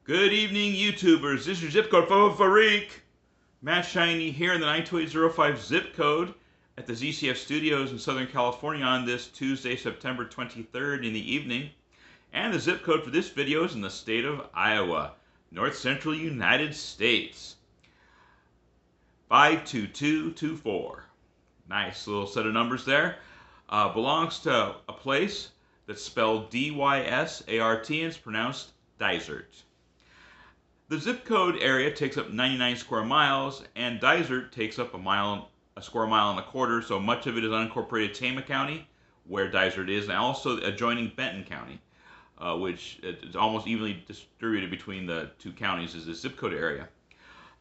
Good evening, YouTubers. This is your zip code Farik. Matt Shiny here in the 92805 zip code at the ZCF Studios in Southern California on this Tuesday, September 23rd in the evening. And the zip code for this video is in the state of Iowa, North Central United States. 52224. Nice little set of numbers there. Belongs to a place that's spelled D-Y-S-A-R-T and it's pronounced Dysart. The zip code area takes up 99 square miles, and Dysart takes up a square mile and a quarter, so much of it is unincorporated Tama County, where Dysart is, and also adjoining Benton County, which is almost evenly distributed between the two counties as the zip code area.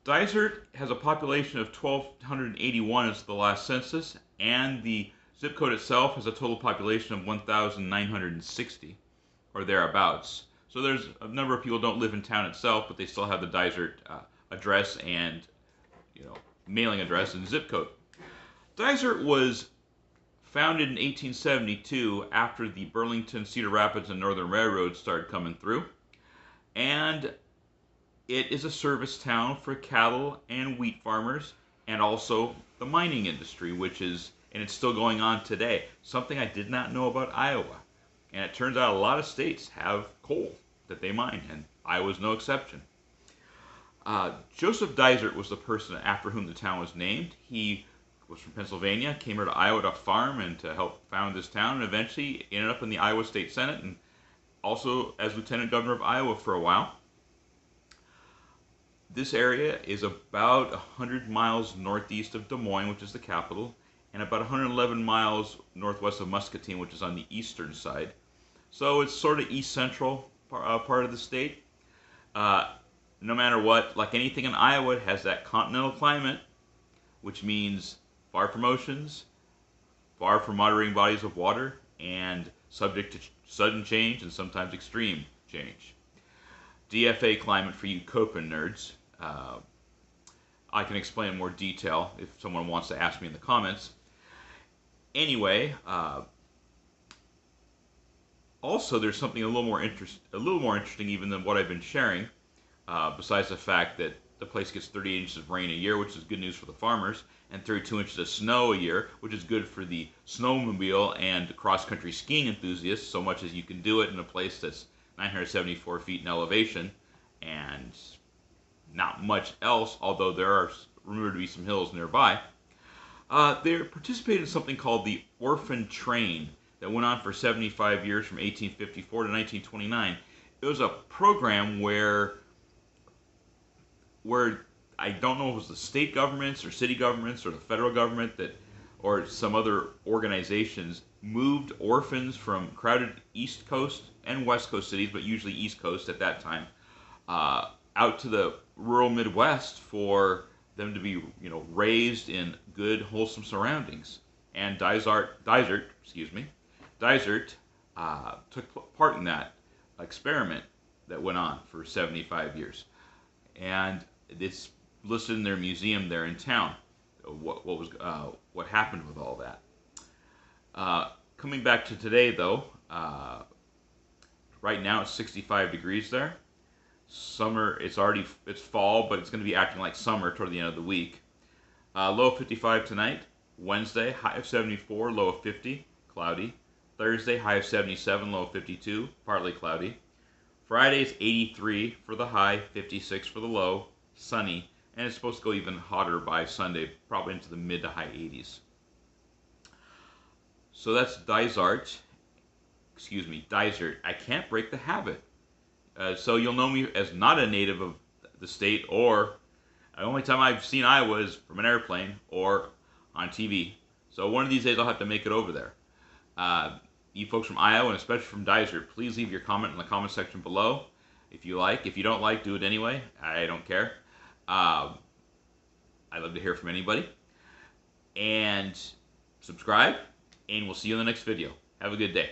Dysart has a population of 1,281 as the last census, and the zip code itself has a total population of 1,960, or thereabouts. So there's a number of people who don't live in town itself, but they still have the Dysart address and mailing address and zip code. Dysart was founded in 1872 after the Burlington, Cedar Rapids, and Northern Railroad started coming through. And it is a service town for cattle and wheat farmers and also the mining industry, and it's still going on today. Something I did not know about Iowa. And it turns out a lot of states have coal that they mine, and Iowa's no exception. Joseph Dysart was the person after whom the town was named. He was from Pennsylvania, came here to Iowa to farm and to help found this town, and eventually ended up in the Iowa State Senate and also as Lieutenant Governor of Iowa for a while. This area is about 100 miles northeast of Des Moines, which is the capital, and about 111 miles northwest of Muscatine, which is on the eastern side. So it's sort of east-central part of the state. No matter what, like anything in Iowa, it has that continental climate, which means far from oceans, far from moderating bodies of water, and subject to sudden change and sometimes extreme change. DFA climate for you Köppen nerds. I can explain in more detail if someone wants to ask me in the comments. Anyway, also there's something a little more interesting even than what I've been sharing. Besides the fact that the place gets 38 inches of rain a year, which is good news for the farmers, and 32 inches of snow a year, which is good for the snowmobile and cross-country skiing enthusiasts, so much as you can do it in a place that's 974 feet in elevation, and not much else, although there are rumored to be some hills nearby. They participated in something called the Orphan Train that went on for 75 years from 1854 to 1929. It was a program where I don't know if it was the state governments or city governments or the federal government or some other organizations moved orphans from crowded East Coast and West Coast cities, but usually East Coast at that time, out to the rural Midwest for them to be, raised in good, wholesome surroundings. And Dysart took part in that experiment that went on for 75 years. And it's listed in their museum there in town. What happened with all that? Coming back to today, though, right now it's 65 degrees there. Summer, it's fall, but it's going to be acting like summer toward the end of the week. Low of 55 tonight. Wednesday, high of 74, low of 50, cloudy. Thursday, high of 77, low of 52, partly cloudy. Friday is 83 for the high, 56 for the low, sunny, and it's supposed to go even hotter by Sunday, probably into the mid to high 80s. So that's Dysart. I can't break the habit. So you'll know me as not a native of the state, or the only time I've seen Iowa is from an airplane or on TV. So one of these days I'll have to make it over there. You folks from Iowa, and especially from Dysart, please leave your comment in the comment section below. If you like. If you don't like, do it anyway. I don't care. I love to hear from anybody. And subscribe, and we'll see you in the next video. Have a good day.